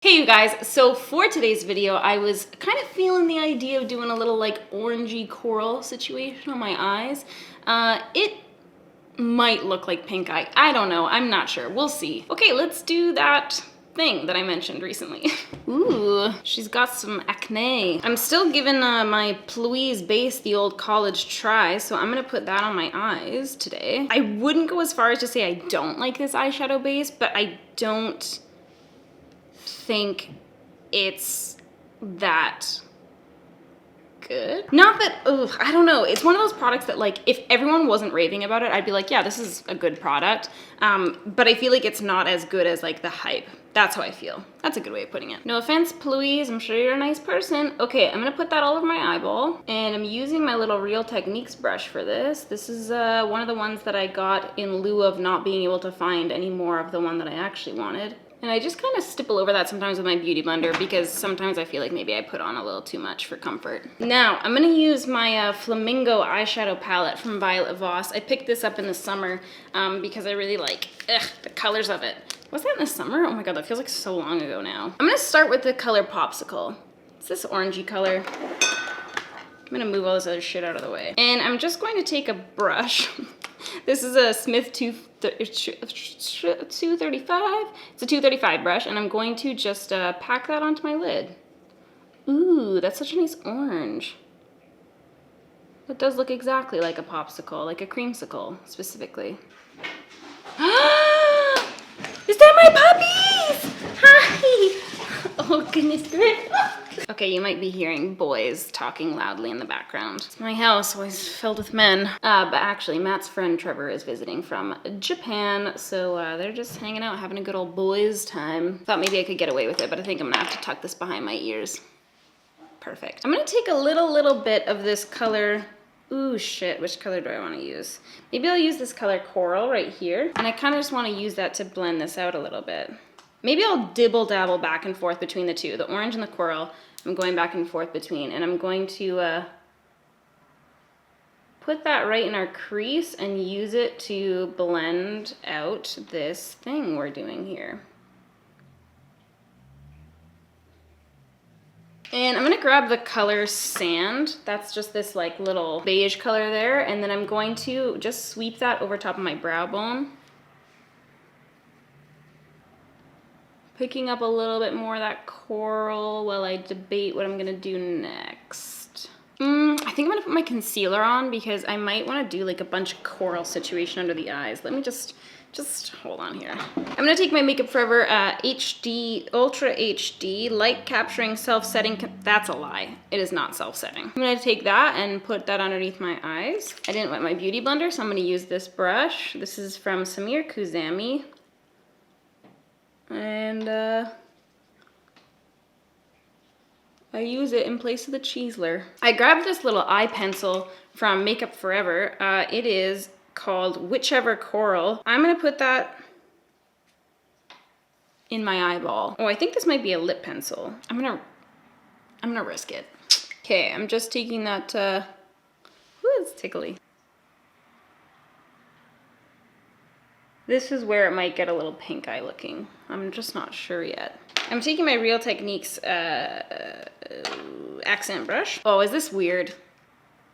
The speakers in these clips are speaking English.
Hey you guys, so for today's video, I was kind of feeling the idea of doing a little like orangey coral situation on my eyes. It might look like pink eye. I don't know, I'm not sure, we'll see. Okay, let's do that thing that I mentioned recently. Ooh, she's got some acne. I'm still giving my Pluise base the old college try, so I'm gonna put that on my eyes today. I wouldn't go as far as to say I don't like this eyeshadow base, but I don't think it's that good. Not that, ugh, I don't know. It's one of those products that like, if everyone wasn't raving about it, I'd be like, yeah, this is a good product. But I feel like it's not as good as like the hype. That's how I feel. That's a good way of putting it. No offense, Pluise, I'm sure you're a nice person. Okay, I'm gonna put that all over my eyeball, and I'm using my little Real Techniques brush for this. This is one of the ones that I got in lieu of not being able to find any more of the one that I actually wanted. And I just kind of stipple over that sometimes with my beauty blender because sometimes I feel like maybe I put on a little too much for comfort. Now, I'm gonna use my Flamingo eyeshadow palette from Violet Voss. I picked this up in the summer because I really like the colors of it. Was that in the summer? Oh my god, that feels like so long ago now. I'm gonna start with the color Popsicle. It's this orangey color. I'm gonna move all this other shit out of the way. And I'm just going to take a brush. This is a Smith 235. It's a 235 brush, and I'm going to just pack that onto my lid. Ooh, that's such a nice orange. It does look exactly like a popsicle, like a creamsicle, specifically. Is that my puppies? Hi! Oh, goodness gracious. Okay, you might be hearing boys talking loudly in the background. It's my house, always filled with men. But actually, Matt's friend Trevor is visiting from Japan, so they're just hanging out, having a good old boys' time. Thought maybe I could get away with it, but I think I'm gonna have to tuck this behind my ears. Perfect. I'm gonna take a little bit of this color. Ooh, shit, which color do I wanna use? Maybe I'll use this color Coral right here, and I kinda just wanna use that to blend this out a little bit. Maybe I'll dibble dabble back and forth between the two, the orange and the coral. I'm going back and forth between, and I'm going to put that right in our crease and use it to blend out this thing we're doing here. And I'm gonna grab the color Sand. That's just this like little beige color there, and then I'm going to just sweep that over top of my brow bone. Picking up a little bit more of that coral while I debate what I'm gonna do next. I think I'm gonna put my concealer on because I might wanna do like a bunch of coral situation under the eyes. Let me just hold on here. I'm gonna take my Makeup Forever HD, Ultra HD, light capturing self-setting, that's a lie. It is not self-setting. I'm gonna take that and put that underneath my eyes. I didn't wet my beauty blender, so I'm gonna use this brush. This is from Samir Kuzami. And I use it in place of the Cheezler. I grabbed this little eye pencil from Makeup Forever. It is called Whichever Coral. I'm gonna put that in my eyeball. Oh, I think this might be a lip pencil. I'm gonna risk it. Okay, I'm just taking that, ooh, it's tickly. This is where it might get a little pink eye looking. I'm just not sure yet. I'm taking my Real Techniques accent brush. Oh, is this weird?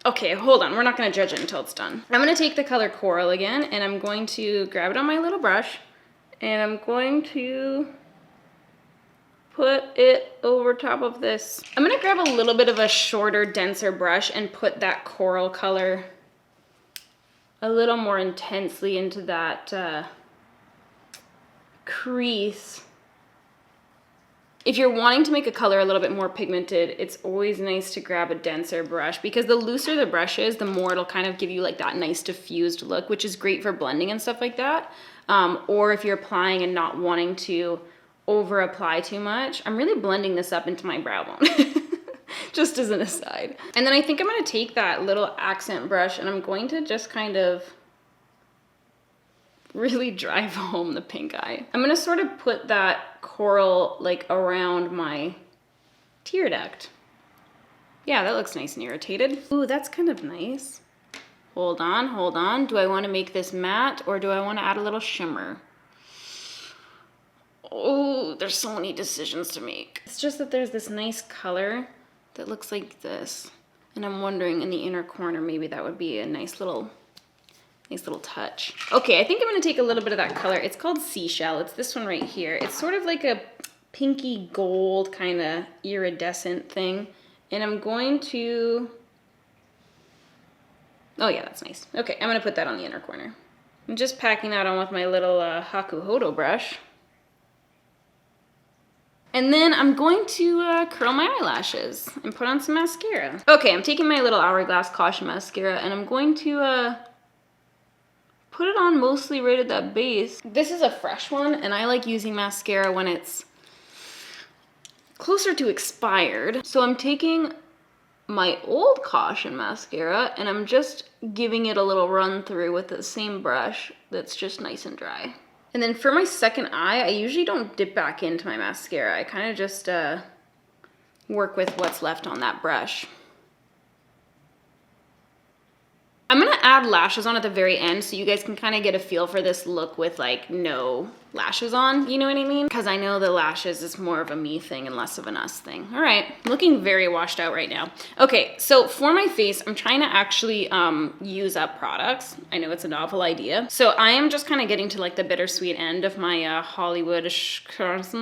Okay, hold on. We're not gonna judge it until it's done. I'm gonna take the color Coral again, and I'm going to grab it on my little brush, and I'm going to put it over top of this. I'm gonna grab a little bit of a shorter, denser brush and put that coral color a little more intensely into that crease. If you're wanting to make a color a little bit more pigmented, it's always nice to grab a denser brush because the looser the brush is, the more it'll kind of give you like that nice diffused look, which is great for blending and stuff like that. Or if you're applying and not wanting to over apply too much. I'm really blending this up into my brow bone. Just as an aside. And then I think I'm gonna take that little accent brush and I'm going to just kind of really drive home the pink eye. I'm gonna sort of put that coral like around my tear duct. Yeah, that looks nice and irritated. Ooh, that's kind of nice. Hold on, hold on. Do I wanna make this matte or do I wanna add a little shimmer? Oh, there's so many decisions to make. It's just that there's this nice color that looks like this. And I'm wondering in the inner corner, maybe that would be a nice little touch. Okay, I think I'm gonna take a little bit of that color. It's called Seashell. It's this one right here. It's sort of like a pinky gold kind of iridescent thing. And I'm going to, oh yeah, that's nice. Okay, I'm gonna put that on the inner corner. I'm just packing that on with my little Hakuhodo brush. And then I'm going to curl my eyelashes and put on some mascara. Okay, I'm taking my little Hourglass Caution mascara and I'm going to put it on mostly right at that base. This is a fresh one and I like using mascara when it's closer to expired. So I'm taking my old Caution mascara and I'm just giving it a little run through with the same brush that's just nice and dry. And then for my second eye, I usually don't dip back into my mascara. I kind of just work with what's left on that brush. I'm gonna add lashes on at the very end so you guys can kind of get a feel for this look with like no lashes on, you know what I mean? Because I know the lashes is more of a me thing and less of an us thing. All right, looking very washed out right now. Okay, so for my face, I'm trying to actually use up products. I know it's a novel idea. So I am just kind of getting to like the bittersweet end of my Hollywood Charlotte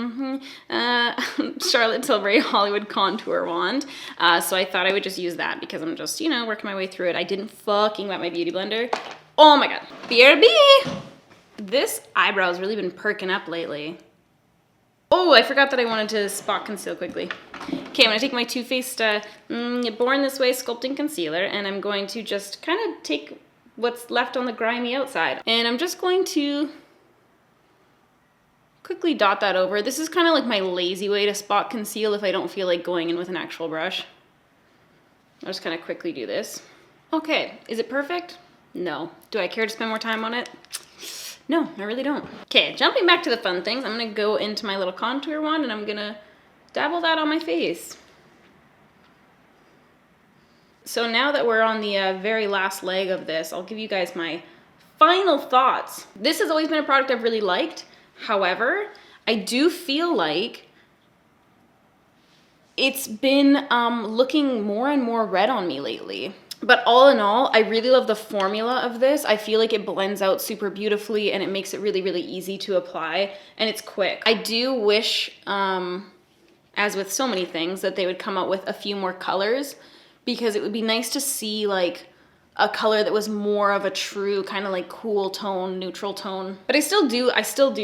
Tilbury Hollywood Contour Wand. So I thought I would just use that because I'm just, you know, working my way through it. I didn't fucking wet my beauty blender. Oh my God, BRB! This eyebrow has really been perking up lately. Oh, I forgot that I wanted to spot conceal quickly. Okay, I'm gonna take my Too Faced Born This Way Sculpting Concealer and I'm going to just kind of take what's left on the grimy outside. And I'm just going to quickly dot that over. This is kind of like my lazy way to spot conceal if I don't feel like going in with an actual brush. I'll just kind of quickly do this. Okay, is it perfect? No. Do I care to spend more time on it? No, I really don't. Okay, jumping back to the fun things, I'm gonna go into my little contour wand and I'm gonna dabble that on my face. So now that we're on the very last leg of this, I'll give you guys my final thoughts. This has always been a product I've really liked. However, I do feel like it's been looking more and more red on me lately. But all in all, I really love the formula of this. I feel like it blends out super beautifully and it makes it really, really easy to apply and it's quick. I do wish, as with so many things, that they would come out with a few more colors because it would be nice to see like a color that was more of a true kind of like cool tone, neutral tone. But I still do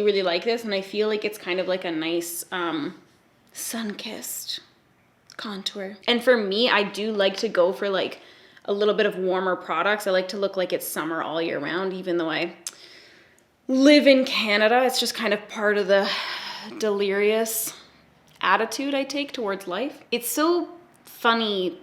really like this and I feel like it's kind of like a nice sun-kissed contour. And for me, I do like to go for like a little bit of warmer products. I like to look like it's summer all year round, even though I live in Canada. It's just kind of part of the delirious attitude I take towards life. It's so funny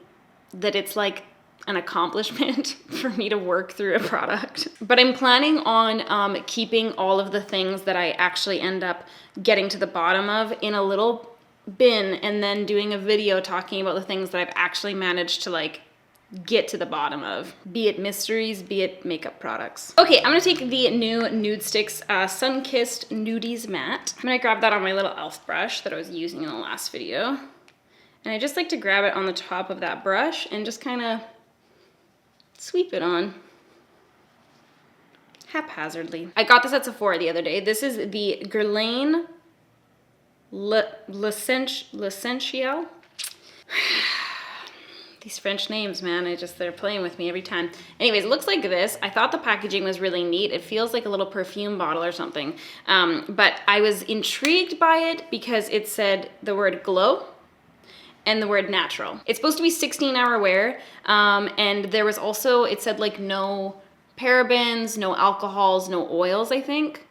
that it's like an accomplishment for me to work through a product. But I'm planning on keeping all of the things that I actually end up getting to the bottom of in a little bin and then doing a video talking about the things that I've actually managed to like get to the bottom of, be it mysteries, be it makeup products. Okay, I'm gonna take the new Nude Sticks Sun-Kissed Nudies Matte. I'm gonna grab that on my little e.l.f. brush that I was using in the last video. And I just like to grab it on the top of that brush and just kind of sweep it on haphazardly. I got this at Sephora the other day. This is the Guerlain L'Essentiel. These French names, man, they're playing with me every time. Anyways, it looks like this. I thought the packaging was really neat. It feels like a little perfume bottle or something. But I was intrigued by it because it said the word glow and the word natural. It's supposed to be 16-hour wear. And there was also, it said like no parabens, no alcohols, no oils, I think.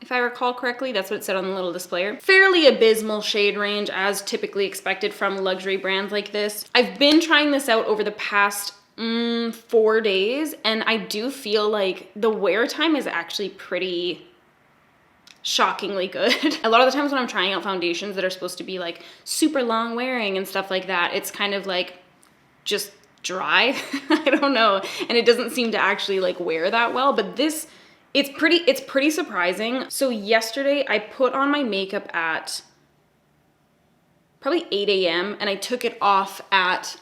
If I recall correctly, that's what it said on the little displayer. Fairly abysmal shade range as typically expected from luxury brands like this. I've been trying this out over the past 4 days and I do feel like the wear time is actually pretty shockingly good. A lot of the times when I'm trying out foundations that are supposed to be like super long wearing and stuff like that, it's kind of like just dry. I don't know. And it doesn't seem to actually like wear that well, but this It's pretty surprising. So yesterday I put on my makeup at probably 8 a.m. and I took it off at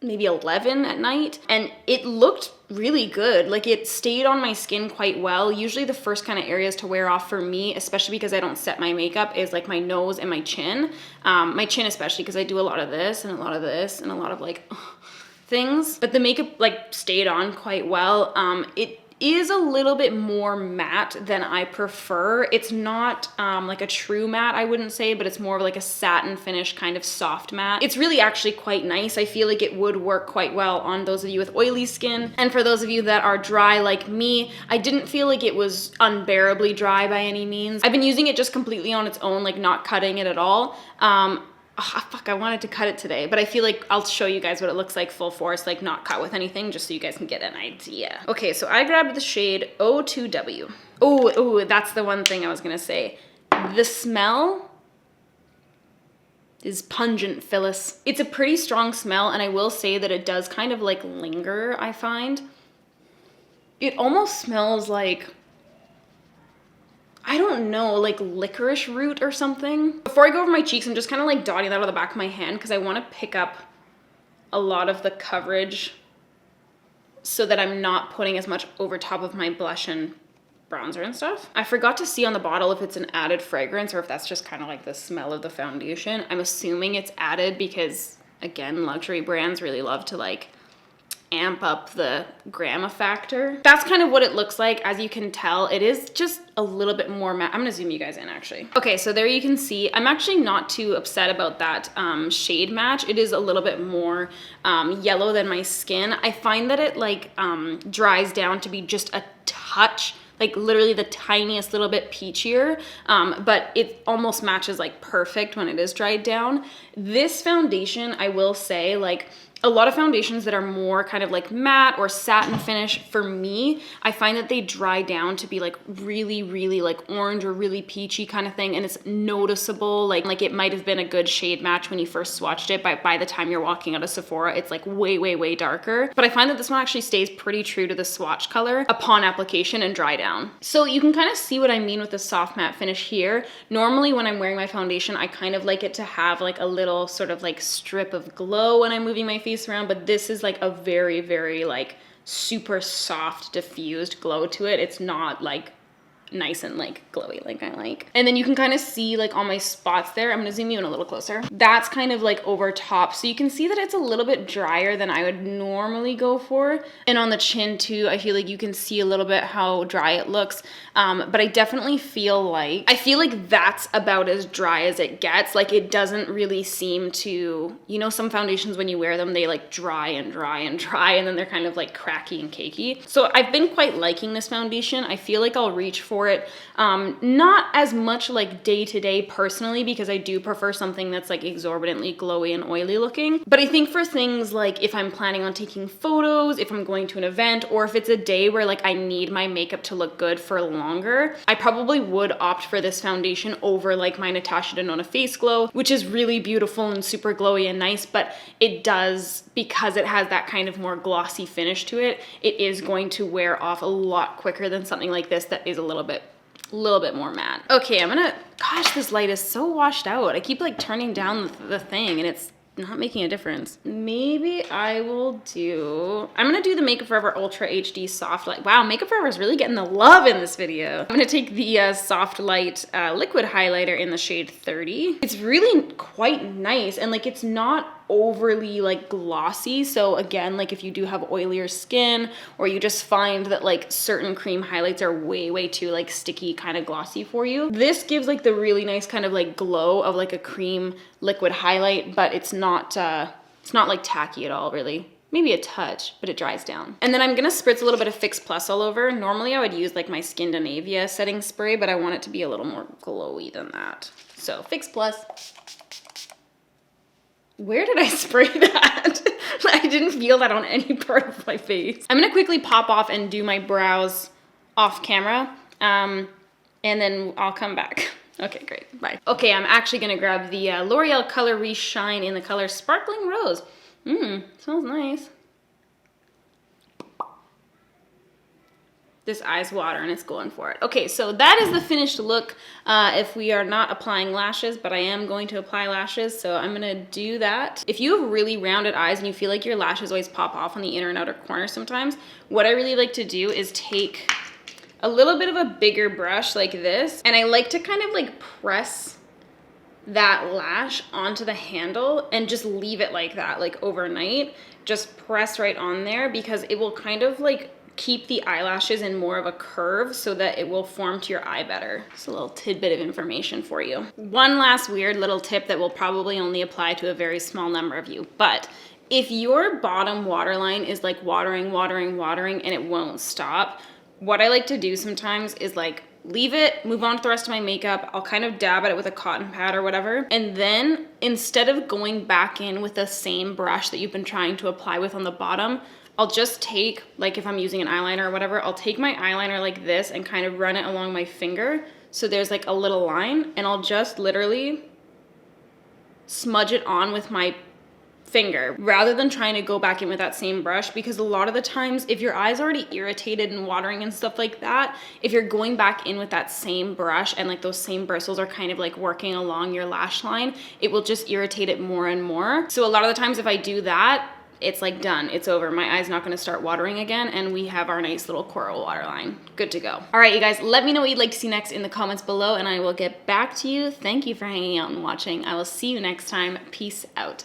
maybe 11 at night, and it looked really good. Like, it stayed on my skin quite well. Usually the first kind of areas to wear off for me, especially because I don't set my makeup, is like my nose and my chin. My chin especially, because I do a lot of this and a lot of this and a lot of like things. But the makeup like stayed on quite well. It is a little bit more matte than I prefer. It's not like a true matte, I wouldn't say, but it's more of like a satin finish kind of soft matte. It's really actually quite nice. I feel like it would work quite well on those of you with oily skin. And for those of you that are dry like me, I didn't feel like it was unbearably dry by any means. I've been using it just completely on its own, like not cutting it at all. Oh, fuck, I wanted to cut it today, but I feel like I'll show you guys what it looks like full force, like not cut with anything, just so you guys can get an idea. Okay, so I grabbed the shade O2W. Oh, that's the one thing I was gonna say. The smell is pungent, Phyllis. It's a pretty strong smell, and I will say that it does kind of like linger, I find. It almost smells like, I don't know, like licorice root or something. Before I go over my cheeks, I'm just kind of like dotting that on the back of my hand because I want to pick up a lot of the coverage so that I'm not putting as much over top of my blush and bronzer and stuff. I forgot to see on the bottle if it's an added fragrance or if that's just kind of like the smell of the foundation. I'm assuming it's added because, again, luxury brands really love to like amp up the grandma factor. That's kind of what it looks like. As you can tell, it is just a little bit more matte. I'm gonna zoom you guys in actually. Okay, so there you can see, I'm actually not too upset about that shade match. It is a little bit more yellow than my skin. I find that it like dries down to be just a touch, like literally the tiniest little bit peachier, but it almost matches like perfect when it is dried down. This foundation, I will say, like, a lot of foundations that are more kind of like matte or satin finish, for me, I find that they dry down to be like really, really like orange or really peachy kind of thing. And it's noticeable, like it might have been a good shade match when you first swatched it, but by the time you're walking out of Sephora, it's like way, way, way darker. But I find that this one actually stays pretty true to the swatch color upon application and dry down. So you can kind of see what I mean with the soft matte finish here. Normally when I'm wearing my foundation, I kind of like it to have like a little sort of like strip of glow when I'm moving my face around, but this is like a very, very like super soft diffused glow to it. It's not like nice and like glowy like I like. And then you can kind of see like on my spots there, I'm gonna zoom you in a little closer. That's kind of like over top. So you can see that it's a little bit drier than I would normally go for. And on the chin too, I feel like you can see a little bit how dry it looks. But I definitely feel like that's about as dry as it gets. Like it doesn't really seem to, you know, some foundations when you wear them, they like dry and dry and dry, and then they're kind of like cracky and cakey. So I've been quite liking this foundation. I feel like I'll reach for it. Not as much like day to day personally, because I do prefer something that's like exorbitantly glowy and oily looking. But I think for things like if I'm planning on taking photos, if I'm going to an event, or if it's a day where like I need my makeup to look good for longer, I probably would opt for this foundation over like my Natasha Denona Face Glow, which is really beautiful and super glowy and nice, but it does, because it has that kind of more glossy finish to it, it is going to wear off a lot quicker than something like this that is a little bit more matte. Okay, gosh, this light is so washed out. I keep like turning down the thing and it's not making a difference. Maybe I'm gonna do the Makeup Forever Ultra HD Soft Light. Wow, Makeup Forever is really getting the love in this video. I'm gonna take the Soft Light liquid highlighter in the shade 30. It's really quite nice, and like it's not overly like glossy. So again, like if you do have oilier skin, or you just find that like certain cream highlights are way too like sticky, kind of glossy for you, this gives like the really nice kind of like glow of like a cream liquid highlight, but it's not like tacky at all, really. Maybe a touch, but it dries down. And then I'm gonna spritz a little bit of Fix Plus all over. Normally I would use like my Skin Denavia setting spray, but I want it to be a little more glowy than that. So Fix Plus. Where did I spray that? I didn't feel that on any part of my face. I'm gonna quickly pop off and do my brows off camera, and then I'll come back. Okay, great, bye. Okay, I'm actually gonna grab the L'Oreal Color Reshine in the color Sparkling Rose. Smells nice. this eye's water and it's going for it. Okay, so that is the finished look if we are not applying lashes, but I am going to apply lashes, so I'm gonna do that. If you have really rounded eyes and you feel like your lashes always pop off on the inner and outer corner sometimes, what I really like to do is take a little bit of a bigger brush like this, and I like to kind of like press that lash onto the handle and just leave it like that, like overnight. Just press right on there because it will kind of like keep the eyelashes in more of a curve so that it will form to your eye better. Just a little tidbit of information for you. One last weird little tip that will probably only apply to a very small number of you, but if your bottom waterline is like watering and it won't stop, what I like to do sometimes is like leave it, move on to the rest of my makeup. I'll kind of dab at it with a cotton pad or whatever. And then instead of going back in with the same brush that you've been trying to apply with on the bottom, I'll just take, like if I'm using an eyeliner or whatever, I'll take my eyeliner like this and kind of run it along my finger. So there's like a little line, and I'll just literally smudge it on with my finger rather than trying to go back in with that same brush, because a lot of the times if your eye's already irritated and watering and stuff like that, if you're going back in with that same brush and like those same bristles are kind of like working along your lash line, it will just irritate it more and more. So a lot of the times if I do that, it's like done, it's over. My eye's not gonna start watering again, and we have our nice little coral waterline. Good to go. All right, you guys, let me know what you'd like to see next in the comments below, and I will get back to you. Thank you for hanging out and watching. I will see you next time. Peace out.